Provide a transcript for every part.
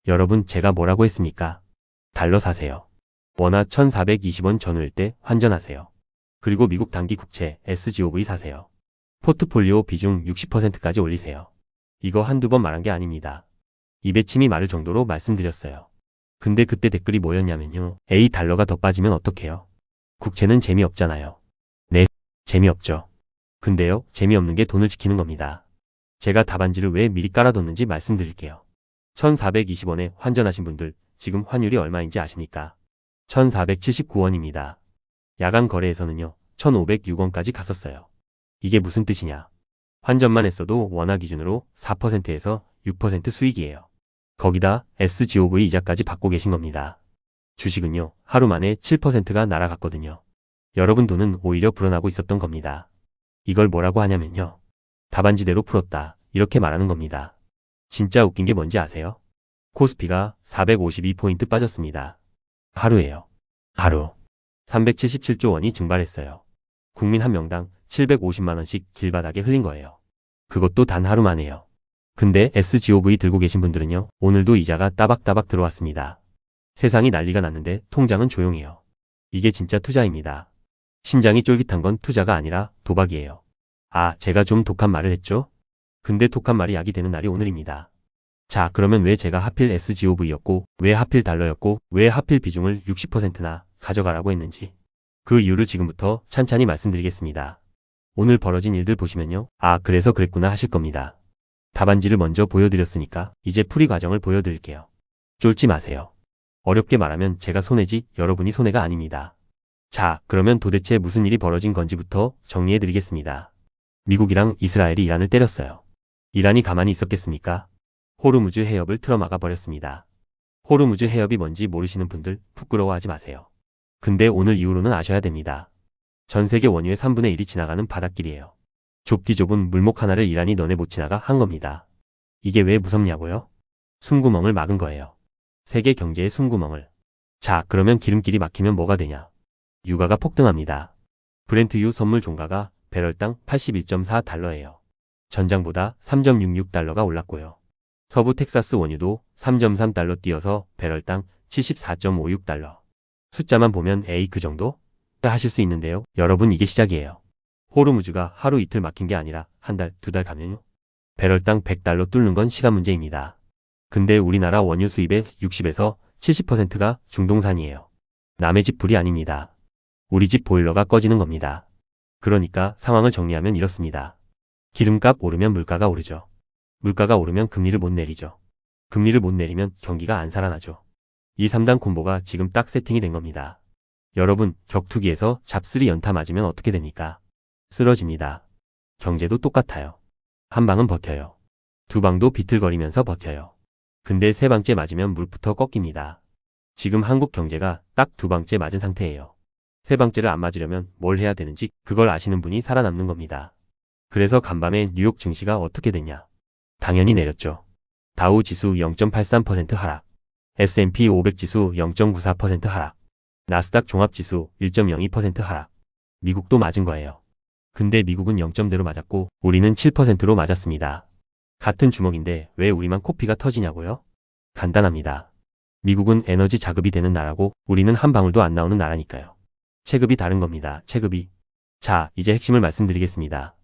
여러분 제가 뭐라고 했습니까? 달러 사세요. 원화 1420원 전후일 때 환전하세요. 그리고 미국 단기 국채 SGOV 사세요. 포트폴리오 비중 60%까지 올리세요. 이거 한두 번 말한 게 아닙니다. 입에 침이 마를 정도로 말씀드렸어요. 근데 그때 댓글이 뭐였냐면요. 에이 달러가 더 빠지면 어떡해요? 국채는 재미없잖아요. 네, 재미없죠. 근데요, 재미없는 게 돈을 지키는 겁니다. 제가 답안지를 왜 미리 깔아뒀는지 말씀드릴게요. 1420원에 환전하신 분들 지금 환율이 얼마인지 아십니까? 1479원입니다. 야간 거래에서는요. 1506원까지 갔었어요. 이게 무슨 뜻이냐? 환전만 했어도 원화 기준으로 4%에서 6% 수익이에요. 거기다 SGOV 이자까지 받고 계신 겁니다. 주식은요. 하루 만에 7%가 날아갔거든요. 여러분 돈은 오히려 불어나고 있었던 겁니다. 이걸 뭐라고 하냐면요. 답안지대로 풀었다. 이렇게 말하는 겁니다. 진짜 웃긴 게 뭔지 아세요? 코스피가 452포인트 빠졌습니다. 하루예요. 하루. 377조 원이 증발했어요. 국민 한 명당 750만 원씩 길바닥에 흘린 거예요. 그것도 단 하루 만에요. 근데 SGOV 들고 계신 분들은요. 오늘도 이자가 따박따박 들어왔습니다. 세상이 난리가 났는데 통장은 조용해요. 이게 진짜 투자입니다. 심장이 쫄깃한 건 투자가 아니라 도박이에요. 아, 제가 좀 독한 말을 했죠? 근데 독한 말이 약이 되는 날이 오늘입니다. 자, 그러면 왜 제가 하필 SGOV였고, 왜 하필 달러였고, 왜 하필 비중을 60%나 가져가라고 했는지 그 이유를 지금부터 찬찬히 말씀드리겠습니다. 오늘 벌어진 일들 보시면요. 아, 그래서 그랬구나 하실 겁니다. 답안지를 먼저 보여드렸으니까 이제 풀이 과정을 보여드릴게요. 쫄지 마세요. 어렵게 말하면 제가 손해지 여러분이 손해가 아닙니다. 자, 그러면 도대체 무슨 일이 벌어진 건지부터 정리해드리겠습니다. 미국이랑 이스라엘이 이란을 때렸어요. 이란이 가만히 있었겠습니까? 호르무즈 해협을 틀어막아 버렸습니다. 호르무즈 해협이 뭔지 모르시는 분들 부끄러워하지 마세요. 근데 오늘 이후로는 아셔야 됩니다. 전 세계 원유의 3분의 1이 지나가는 바닷길이에요. 좁디 좁은 물목 하나를 이란이 너네 못 지나가 한 겁니다. 이게 왜 무섭냐고요? 숨구멍을 막은 거예요. 세계 경제의 숨구멍을. 자, 그러면 기름길이 막히면 뭐가 되냐? 유가가 폭등합니다. 브렌트유 선물 종가가 배럴당 81.4달러예요. 전장보다 3.66달러가 올랐고요. 서부 텍사스 원유도 3.3달러 뛰어서 배럴당 74.56달러. 숫자만 보면 에이 그 정도? 하실 수 있는데요. 여러분 이게 시작이에요. 호르무즈가 하루 이틀 막힌 게 아니라 한 달, 두 달 가면요. 배럴당 100달러 뚫는 건 시간 문제입니다. 근데 우리나라 원유 수입의 60에서 70%가 중동산이에요. 남의 집 불이 아닙니다. 우리 집 보일러가 꺼지는 겁니다. 그러니까 상황을 정리하면 이렇습니다. 기름값 오르면 물가가 오르죠. 물가가 오르면 금리를 못 내리죠. 금리를 못 내리면 경기가 안 살아나죠. 이 3단 콤보가 지금 딱 세팅이 된 겁니다. 여러분, 격투기에서 잡스리 연타 맞으면 어떻게 됩니까? 쓰러집니다. 경제도 똑같아요. 한 방은 버텨요. 두 방도 비틀거리면서 버텨요. 근데 세 방째 맞으면 물부터 꺾입니다. 지금 한국 경제가 딱 두 방째 맞은 상태예요. 세 방째를 안 맞으려면 뭘 해야 되는지 그걸 아시는 분이 살아남는 겁니다. 그래서 간밤에 뉴욕 증시가 어떻게 됐냐? 당연히 내렸죠. 다우 지수 0.83% 하락, S&P 500 지수 0.94% 하락, 나스닥 종합지수 1.02% 하락. 미국도 맞은 거예요. 근데 미국은 0점대로 맞았고 우리는 7%로 맞았습니다. 같은 주먹인데 왜 우리만 코피가 터지냐고요? 간단합니다. 미국은 에너지 자급이 되는 나라고 우리는 한 방울도 안 나오는 나라니까요. 체급이 다른 겁니다. 체급이. 자, 이제 핵심을 말씀드리겠습니다.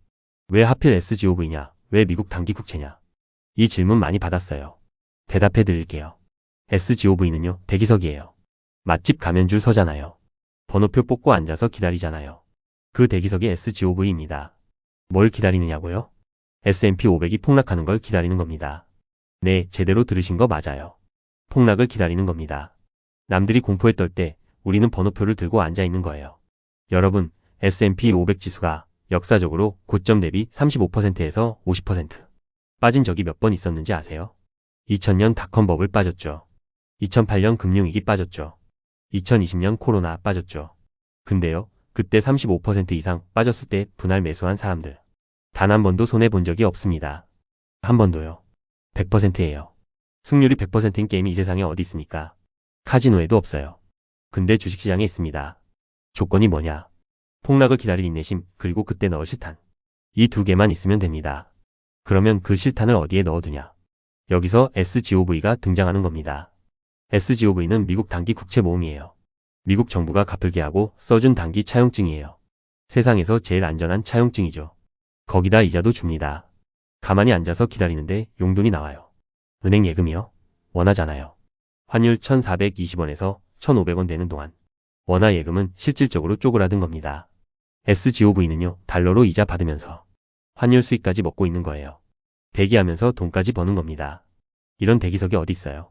왜 하필 SGOV냐? 왜 미국 단기 국채냐? 이 질문 많이 받았어요. 대답해 드릴게요. SGOV는요, 대기석이에요. 맛집 가면 줄 서잖아요. 번호표 뽑고 앉아서 기다리잖아요. 그 대기석이 SGOV입니다. 뭘 기다리느냐고요? S&P 500이 폭락하는 걸 기다리는 겁니다. 네, 제대로 들으신 거 맞아요. 폭락을 기다리는 겁니다. 남들이 공포에 떨 때 우리는 번호표를 들고 앉아 있는 거예요. 여러분, S&P 500 지수가 역사적으로 고점 대비 35%에서 50% 빠진 적이 몇 번 있었는지 아세요? 2000년 닷컴 버블 빠졌죠. 2008년 금융위기 빠졌죠. 2020년 코로나 빠졌죠. 근데요, 그때 35% 이상 빠졌을 때 분할 매수한 사람들. 단 한 번도 손해본 적이 없습니다. 한 번도요. 100%예요. 승률이 100%인 게임이 이 세상에 어디 있습니까? 카지노에도 없어요. 근데 주식시장에 있습니다. 조건이 뭐냐? 폭락을 기다릴 인내심, 그리고 그때 넣을 실탄. 이 두 개만 있으면 됩니다. 그러면 그 실탄을 어디에 넣어두냐? 여기서 SGOV가 등장하는 겁니다. SGOV는 미국 단기 국채 모음이에요. 미국 정부가 갚을게 하고 써준 단기 차용증이에요. 세상에서 제일 안전한 차용증이죠. 거기다 이자도 줍니다. 가만히 앉아서 기다리는데 용돈이 나와요. 은행 예금이요? 원하잖아요. 환율 1,420원에서 1,500원 되는 동안 원화 예금은 실질적으로 쪼그라든 겁니다. SGOV는요, 달러로 이자 받으면서 환율 수익까지 먹고 있는 거예요. 대기하면서 돈까지 버는 겁니다. 이런 대기석이 어디 있어요?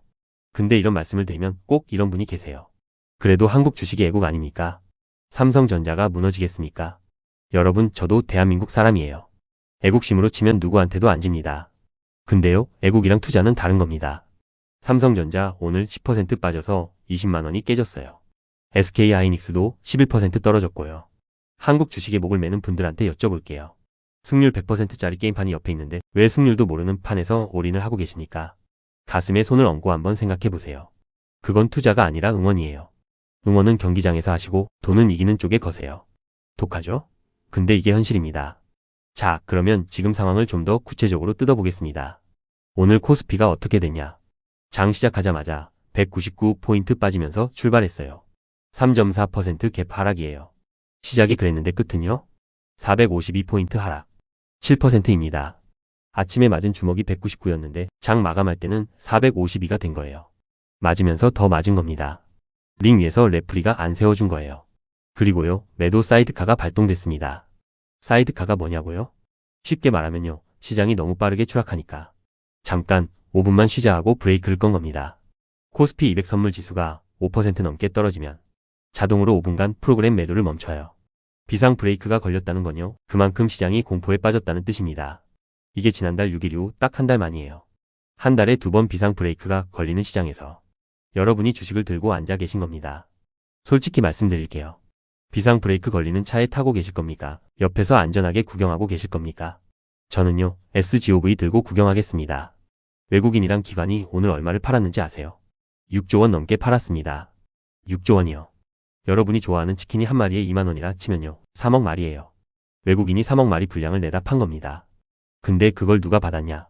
근데 이런 말씀을 드리면 꼭 이런 분이 계세요. 그래도 한국 주식이 애국 아닙니까? 삼성전자가 무너지겠습니까? 여러분, 저도 대한민국 사람이에요. 애국심으로 치면 누구한테도 안 집니다. 근데요, 애국이랑 투자는 다른 겁니다. 삼성전자 오늘 10% 빠져서 20만 원이 깨졌어요. SK하이닉스도 11% 떨어졌고요. 한국 주식에 목을 매는 분들한테 여쭤볼게요. 승률 100%짜리 게임판이 옆에 있는데 왜 승률도 모르는 판에서 올인을 하고 계십니까? 가슴에 손을 얹고 한번 생각해 보세요. 그건 투자가 아니라 응원이에요. 응원은 경기장에서 하시고 돈은 이기는 쪽에 거세요. 독하죠? 근데 이게 현실입니다. 자, 그러면 지금 상황을 좀 더 구체적으로 뜯어보겠습니다. 오늘 코스피가 어떻게 됐냐? 장 시작하자마자 199포인트 빠지면서 출발했어요. 3.4% 갭 하락이에요. 시작이 그랬는데 끝은요? 452포인트 하락. 7%입니다. 아침에 맞은 주먹이 199였는데 장 마감할 때는 452가 된 거예요. 맞으면서 더 맞은 겁니다. 링 위에서 레프리가 안 세워준 거예요. 그리고요, 매도 사이드카가 발동됐습니다. 사이드카가 뭐냐고요? 쉽게 말하면요, 시장이 너무 빠르게 추락하니까 잠깐 5분만 쉬자 하고 브레이크를 건 겁니다. 코스피 200 선물 지수가 5% 넘게 떨어지면 자동으로 5분간 프로그램 매도를 멈춰요. 비상 브레이크가 걸렸다는 건요, 그만큼 시장이 공포에 빠졌다는 뜻입니다. 이게 지난달 6일 이후 딱 한 달 만이에요. 한 달에 2번 비상 브레이크가 걸리는 시장에서 여러분이 주식을 들고 앉아 계신 겁니다. 솔직히 말씀드릴게요. 비상 브레이크 걸리는 차에 타고 계실 겁니까? 옆에서 안전하게 구경하고 계실 겁니까? 저는요, SGOV 들고 구경하겠습니다. 외국인이랑 기관이 오늘 얼마를 팔았는지 아세요? 6조 원 넘게 팔았습니다. 6조 원이요. 여러분이 좋아하는 치킨이 한 마리에 2만 원이라 치면요, 3억 마리예요. 외국인이 3억 마리 분량을 내다 판 겁니다. 근데 그걸 누가 받았냐?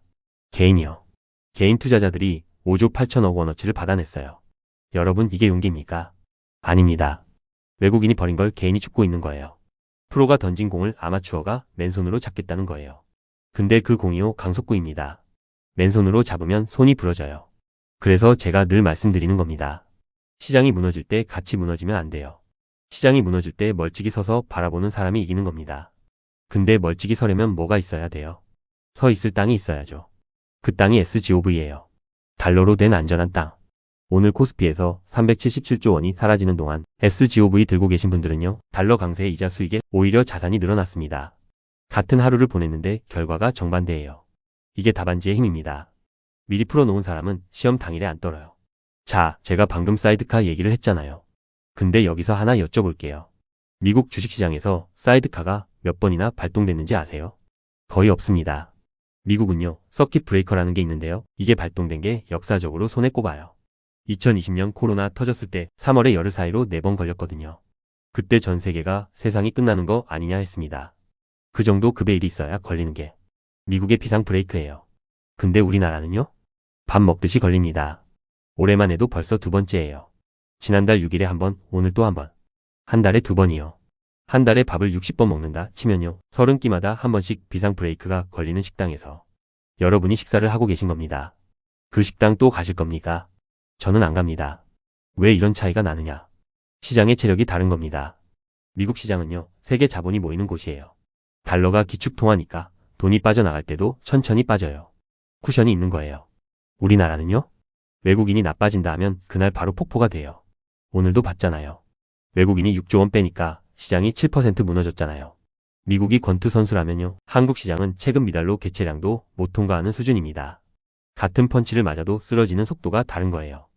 개인이요. 개인 투자자들이 5조 8천억 원어치를 받아냈어요. 여러분, 이게 용기입니까? 아닙니다. 외국인이 버린 걸 개인이 줍고 있는 거예요. 프로가 던진 공을 아마추어가 맨손으로 잡겠다는 거예요. 근데 그 공이요, 강속구입니다. 맨손으로 잡으면 손이 부러져요. 그래서 제가 늘 말씀드리는 겁니다. 시장이 무너질 때 같이 무너지면 안 돼요. 시장이 무너질 때 멀찍이 서서 바라보는 사람이 이기는 겁니다. 근데 멀찍이 서려면 뭐가 있어야 돼요? 서 있을 땅이 있어야죠. 그 땅이 SGOV예요. 달러로 된 안전한 땅. 오늘 코스피에서 377조 원이 사라지는 동안 SGOV 들고 계신 분들은요, 달러 강세의 이자 수익에 오히려 자산이 늘어났습니다. 같은 하루를 보냈는데 결과가 정반대예요. 이게 답안지의 힘입니다. 미리 풀어놓은 사람은 시험 당일에 안 떨어요. 자, 제가 방금 사이드카 얘기를 했잖아요. 근데 여기서 하나 여쭤볼게요. 미국 주식시장에서 사이드카가 몇 번이나 발동됐는지 아세요? 거의 없습니다. 미국은요, 서킷 브레이커라는 게 있는데요. 이게 발동된 게 역사적으로 손에 꼽아요. 2020년 코로나 터졌을 때 3월에 열흘 사이로 4번 걸렸거든요. 그때 전 세계가 세상이 끝나는 거 아니냐 했습니다. 그 정도 급의 일이 있어야 걸리는 게 미국의 비상 브레이크예요. 근데 우리나라는요? 밥 먹듯이 걸립니다. 올해만 해도 벌써 2번째예요. 지난달 6일에 1번, 오늘 또 1번. 한 달에 2번이요. 한 달에 밥을 60번 먹는다 치면요, 30끼마다 한 번씩 비상 브레이크가 걸리는 식당에서 여러분이 식사를 하고 계신 겁니다. 그 식당 또 가실 겁니까? 저는 안 갑니다. 왜 이런 차이가 나느냐? 시장의 체력이 다른 겁니다. 미국 시장은요, 세계 자본이 모이는 곳이에요. 달러가 기축통화니까 돈이 빠져나갈 때도 천천히 빠져요. 쿠션이 있는 거예요. 우리나라는요? 외국인이 나빠진다 하면 그날 바로 폭포가 돼요. 오늘도 봤잖아요. 외국인이 6조 원 빼니까 시장이 7% 무너졌잖아요. 미국이 권투 선수라면요, 한국 시장은 최근 미달로 개체량도 못 통과하는 수준입니다. 같은 펀치를 맞아도 쓰러지는 속도가 다른 거예요.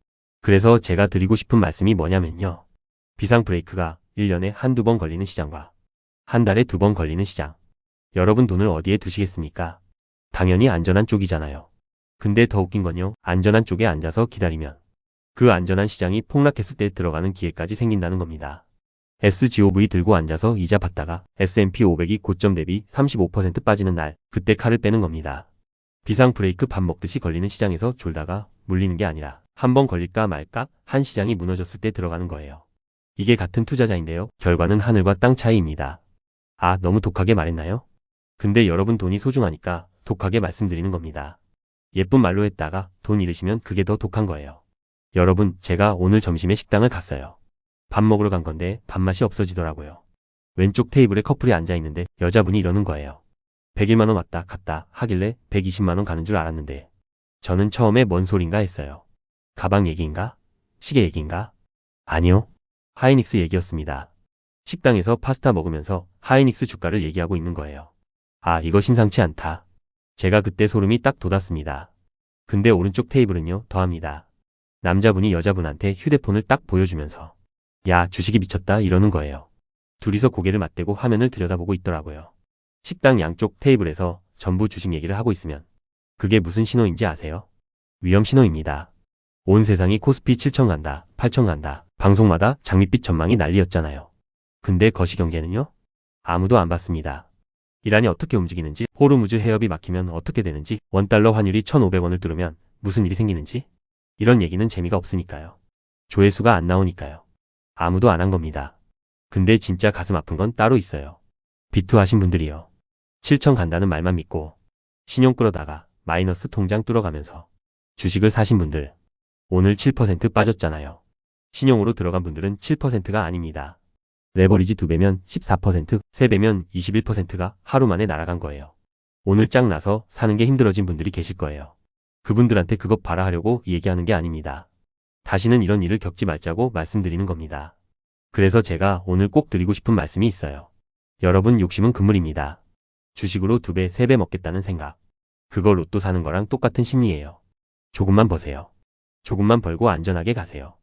그래서 제가 드리고 싶은 말씀이 뭐냐면요. 비상 브레이크가 1년에 한두 번 걸리는 시장과 한 달에 2번 걸리는 시장. 여러분 돈을 어디에 두시겠습니까? 당연히 안전한 쪽이잖아요. 근데 더 웃긴 건요, 안전한 쪽에 앉아서 기다리면 그 안전한 시장이 폭락했을 때 들어가는 기회까지 생긴다는 겁니다. SGOV 들고 앉아서 이자 받다가 S&P 500이 고점 대비 35% 빠지는 날, 그때 칼을 빼는 겁니다. 비상 브레이크 밥 먹듯이 걸리는 시장에서 졸다가 물리는 게 아니라 한 번 걸릴까 말까 한 시장이 무너졌을 때 들어가는 거예요. 이게 같은 투자자인데요. 결과는 하늘과 땅 차이입니다. 아, 너무 독하게 말했나요? 근데 여러분 돈이 소중하니까 독하게 말씀드리는 겁니다. 예쁜 말로 했다가 돈 잃으시면 그게 더 독한 거예요. 여러분, 제가 오늘 점심에 식당을 갔어요. 밥 먹으러 간 건데 밥맛이 없어지더라고요. 왼쪽 테이블에 커플이 앉아있는데 여자분이 이러는 거예요. 101만 원 왔다 갔다 하길래 120만 원 가는 줄 알았는데 저는 처음에 뭔 소린가 했어요. 가방 얘기인가? 시계 얘기인가? 아니요. 하이닉스 얘기였습니다. 식당에서 파스타 먹으면서 하이닉스 주가를 얘기하고 있는 거예요. 아, 이거 심상치 않다. 제가 그때 소름이 딱 돋았습니다. 근데 오른쪽 테이블은요, 더합니다. 남자분이 여자분한테 휴대폰을 딱 보여주면서 야, 주식이 미쳤다 이러는 거예요. 둘이서 고개를 맞대고 화면을 들여다보고 있더라고요. 식당 양쪽 테이블에서 전부 주식 얘기를 하고 있으면 그게 무슨 신호인지 아세요? 위험 신호입니다. 온 세상이 코스피 7천 간다, 8천 간다. 방송마다 장밋빛 전망이 난리였잖아요. 근데 거시경제는요? 아무도 안 봤습니다. 이란이 어떻게 움직이는지, 호르무즈 해협이 막히면 어떻게 되는지, 원달러 환율이 1,500원을 뚫으면 무슨 일이 생기는지 이런 얘기는 재미가 없으니까요. 조회수가 안 나오니까요. 아무도 안 한 겁니다. 근데 진짜 가슴 아픈 건 따로 있어요. 비투하신 분들이요. 7천 간다는 말만 믿고 신용 끌어다가 마이너스 통장 뚫어가면서 주식을 사신 분들 오늘 7% 빠졌잖아요. 신용으로 들어간 분들은 7%가 아닙니다. 레버리지 2배면 14%, 3배면 21%가 하루 만에 날아간 거예요. 오늘 짱 나서 사는 게 힘들어진 분들이 계실 거예요. 그분들한테 그것 봐라 하려고 얘기하는 게 아닙니다. 다시는 이런 일을 겪지 말자고 말씀드리는 겁니다. 그래서 제가 오늘 꼭 드리고 싶은 말씀이 있어요. 여러분, 욕심은 금물입니다. 주식으로 2배, 3배 먹겠다는 생각. 그거 로또 사는 거랑 똑같은 심리예요. 조금만 버세요. 조금만 벌고 안전하게 가세요.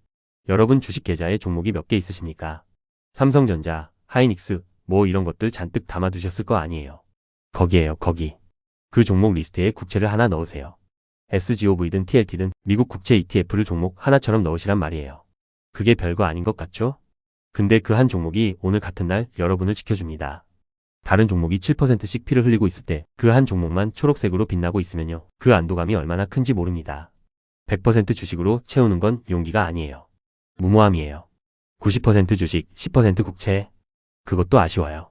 여러분 주식 계좌에 종목이 몇 개 있으십니까? 삼성전자, 하이닉스, 뭐 이런 것들 잔뜩 담아두셨을 거 아니에요. 거기에요, 거기. 그 종목 리스트에 국채를 하나 넣으세요. SGOV든 TLT든 미국 국채 ETF를 종목 하나처럼 넣으시란 말이에요. 그게 별거 아닌 것 같죠? 근데 그 한 종목이 오늘 같은 날 여러분을 지켜줍니다. 다른 종목이 7%씩 피를 흘리고 있을 때 그 한 종목만 초록색으로 빛나고 있으면요. 그 안도감이 얼마나 큰지 모릅니다. 100% 주식으로 채우는 건 용기가 아니에요. 무모함이에요. 90% 주식, 10% 국채. 그것도 아쉬워요.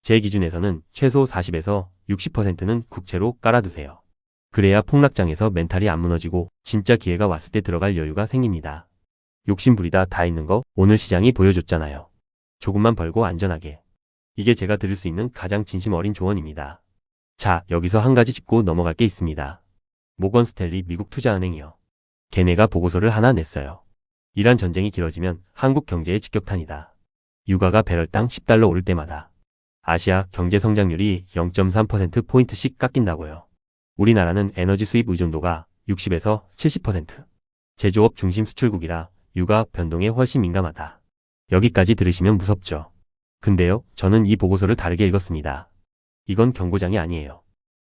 제 기준에서는 최소 40에서 60%는 국채로 깔아두세요. 그래야 폭락장에서 멘탈이 안 무너지고 진짜 기회가 왔을 때 들어갈 여유가 생깁니다. 욕심 부리다 다 있는 거 오늘 시장이 보여줬잖아요. 조금만 벌고 안전하게. 이게 제가 드릴 수 있는 가장 진심 어린 조언입니다. 자, 여기서 한 가지 짚고 넘어갈 게 있습니다. 모건 스탠리 미국 투자은행이요. 걔네가 보고서를 하나 냈어요. 이란 전쟁이 길어지면 한국 경제의 직격탄이다. 유가가 배럴당 10달러 오를 때마다 아시아 경제 성장률이 0.3%포인트씩 깎인다고요. 우리나라는 에너지 수입 의존도가 60에서 70%. 제조업 중심 수출국이라 유가 변동에 훨씬 민감하다. 여기까지 들으시면 무섭죠. 근데요, 저는 이 보고서를 다르게 읽었습니다. 이건 경고장이 아니에요.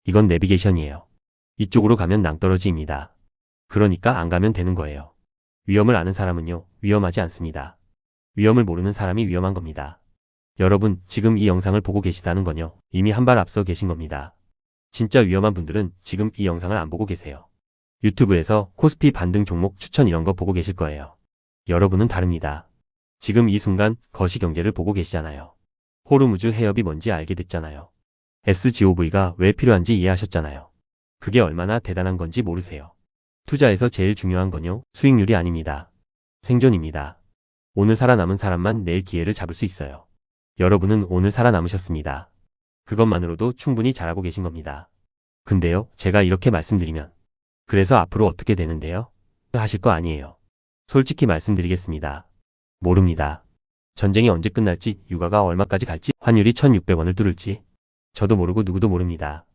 이건 내비게이션이에요. 이쪽으로 가면 낭떠러지입니다. 그러니까 안 가면 되는 거예요. 위험을 아는 사람은요, 위험하지 않습니다. 위험을 모르는 사람이 위험한 겁니다. 여러분, 지금 이 영상을 보고 계시다는 건요, 이미 한 발 앞서 계신 겁니다. 진짜 위험한 분들은 지금 이 영상을 안 보고 계세요. 유튜브에서 코스피 반등 종목 추천 이런 거 보고 계실 거예요. 여러분은 다릅니다. 지금 이 순간 거시경제를 보고 계시잖아요. 호르무즈 해협이 뭔지 알게 됐잖아요. SGOV가 왜 필요한지 이해하셨잖아요. 그게 얼마나 대단한 건지 모르세요. 투자에서 제일 중요한 건요, 수익률이 아닙니다. 생존입니다. 오늘 살아남은 사람만 내일 기회를 잡을 수 있어요. 여러분은 오늘 살아남으셨습니다. 그것만으로도 충분히 잘하고 계신 겁니다. 근데요, 제가 이렇게 말씀드리면 그래서 앞으로 어떻게 되는데요? 하실 거 아니에요. 솔직히 말씀드리겠습니다. 모릅니다. 전쟁이 언제 끝날지, 유가가 얼마까지 갈지, 환율이 1,600원을 뚫을지 저도 모르고 누구도 모릅니다.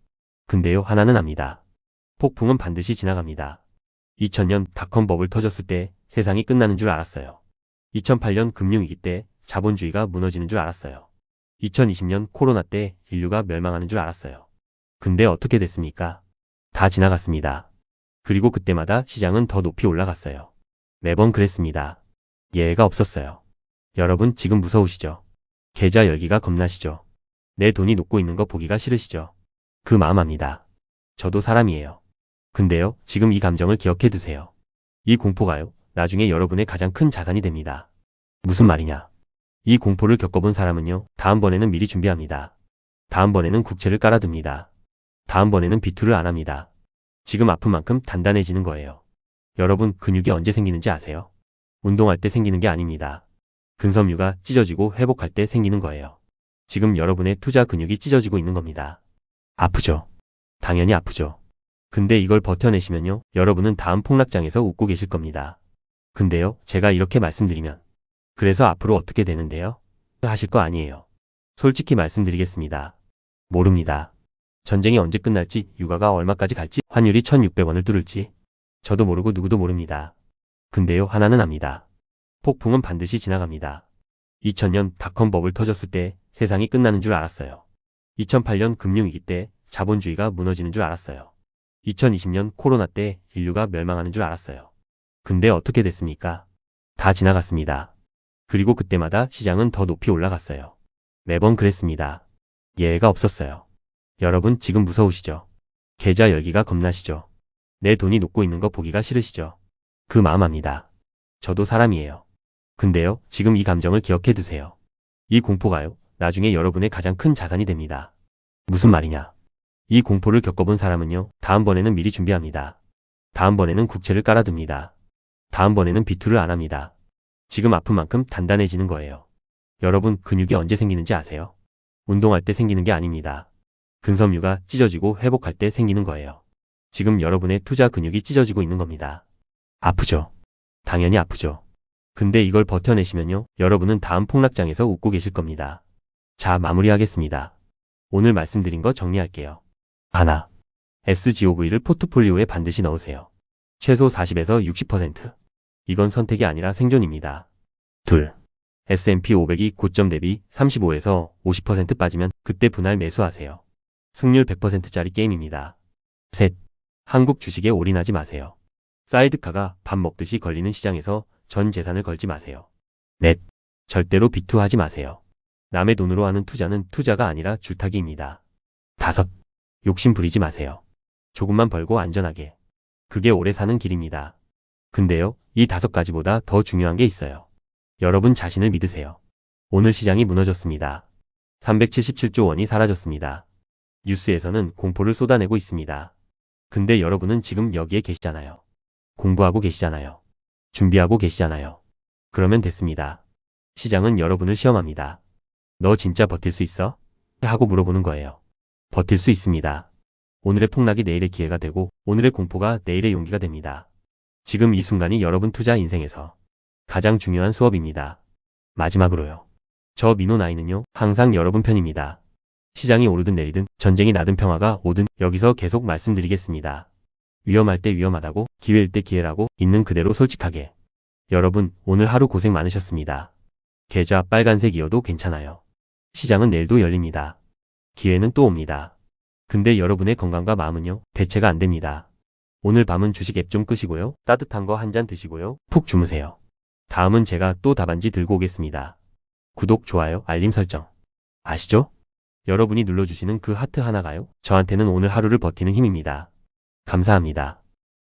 근데요, 하나는 압니다. 폭풍은 반드시 지나갑니다. 2000년 닷컴 버블 터졌을 때 세상이 끝나는 줄 알았어요. 2008년 금융위기 때 자본주의가 무너지는 줄 알았어요. 2020년 코로나 때 인류가 멸망하는 줄 알았어요. 근데 어떻게 됐습니까? 다 지나갔습니다. 그리고 그때마다 시장은 더 높이 올라갔어요. 매번 그랬습니다. 예외가 없었어요. 여러분 지금 무서우시죠? 계좌 열기가 겁나시죠? 내 돈이 녹고 있는 거 보기가 싫으시죠? 그 마음 압니다. 저도 사람이에요. 근데요, 지금 이 감정을 기억해 두세요. 이 공포가요, 나중에 여러분의 가장 큰 자산이 됩니다. 무슨 말이냐? 이 공포를 겪어본 사람은요, 다음번에는 미리 준비합니다. 다음번에는 국채를 깔아둡니다. 다음번에는 비투를 안 합니다. 지금 아픈 만큼 단단해지는 거예요. 여러분, 근육이 언제 생기는지 아세요? 운동할 때 생기는 게 아닙니다. 근섬유가 찢어지고 회복할 때 생기는 거예요. 지금 여러분의 투자 근육이 찢어지고 있는 겁니다. 아프죠? 당연히 아프죠. 근데 이걸 버텨내시면요, 여러분은 다음 폭락장에서 웃고 계실 겁니다. 근데요, 제가 이렇게 말씀드리면, 그래서 앞으로 어떻게 되는데요? 하실 거 아니에요. 솔직히 말씀드리겠습니다. 모릅니다. 전쟁이 언제 끝날지, 유가가 얼마까지 갈지, 환율이 1,600원을 뚫을지, 저도 모르고 누구도 모릅니다. 근데요, 하나는 압니다. 폭풍은 반드시 지나갑니다. 2000년 닷컴 버블 터졌을 때 세상이 끝나는 줄 알았어요. 2008년 금융위기 때 자본주의가 무너지는 줄 알았어요. 2020년 코로나 때 인류가 멸망하는 줄 알았어요. 근데 어떻게 됐습니까? 다 지나갔습니다. 그리고 그때마다 시장은 더 높이 올라갔어요. 매번 그랬습니다. 예외가 없었어요. 여러분 지금 무서우시죠? 계좌 열기가 겁나시죠? 내 돈이 녹고 있는 거 보기가 싫으시죠? 그 마음 압니다. 저도 사람이에요. 근데요, 지금 이 감정을 기억해 두세요. 이 공포가요, 나중에 여러분의 가장 큰 자산이 됩니다. 무슨 말이냐? 이 공포를 겪어본 사람은요, 다음번에는 미리 준비합니다. 다음번에는 국채를 깔아둡니다. 다음번에는 비투를 안 합니다. 지금 아픈 만큼 단단해지는 거예요. 여러분, 근육이 언제 생기는지 아세요? 운동할 때 생기는 게 아닙니다. 근섬유가 찢어지고 회복할 때 생기는 거예요. 지금 여러분의 투자 근육이 찢어지고 있는 겁니다. 아프죠? 당연히 아프죠. 근데 이걸 버텨내시면요, 여러분은 다음 폭락장에서 웃고 계실 겁니다. 자, 마무리하겠습니다. 오늘 말씀드린 거 정리할게요. 하나, SGOV를 포트폴리오에 반드시 넣으세요. 최소 40에서 60%. 이건 선택이 아니라 생존입니다. 둘, S&P 500이 고점 대비 35에서 50% 빠지면 그때 분할 매수하세요. 승률 100%짜리 게임입니다. 셋, 한국 주식에 올인하지 마세요. 사이드카가 밥 먹듯이 걸리는 시장에서 전 재산을 걸지 마세요. 넷, 절대로 비투하지 마세요. 남의 돈으로 하는 투자는 투자가 아니라 줄타기입니다. 다섯, 욕심 부리지 마세요. 조금만 벌고 안전하게. 그게 오래 사는 길입니다. 근데요, 이 5가지보다 더 중요한 게 있어요. 여러분 자신을 믿으세요. 오늘 시장이 무너졌습니다. 377조 원이 사라졌습니다. 뉴스에서는 공포를 쏟아내고 있습니다. 근데 여러분은 지금 여기에 계시잖아요. 공부하고 계시잖아요. 준비하고 계시잖아요. 그러면 됐습니다. 시장은 여러분을 시험합니다. 너 진짜 버틸 수 있어? 하고 물어보는 거예요. 버틸 수 있습니다. 오늘의 폭락이 내일의 기회가 되고 오늘의 공포가 내일의 용기가 됩니다. 지금 이 순간이 여러분 투자 인생에서 가장 중요한 수업입니다. 마지막으로요. 저 민호 나이는요, 항상 여러분 편입니다. 시장이 오르든 내리든 전쟁이 나든 평화가 오든 여기서 계속 말씀드리겠습니다. 위험할 때 위험하다고, 기회일 때 기회라고, 있는 그대로 솔직하게. 여러분, 오늘 하루 고생 많으셨습니다. 계좌 빨간색이어도 괜찮아요. 시장은 내일도 열립니다. 기회는 또 옵니다. 근데 여러분의 건강과 마음은요, 대체가 안 됩니다. 오늘 밤은 주식 앱 좀 끄시고요. 따뜻한 거 한 잔 드시고요. 푹 주무세요. 다음은 제가 또 답안지 들고 오겠습니다. 구독, 좋아요, 알림 설정. 아시죠? 여러분이 눌러주시는 그 하트 하나가요, 저한테는 오늘 하루를 버티는 힘입니다. 감사합니다.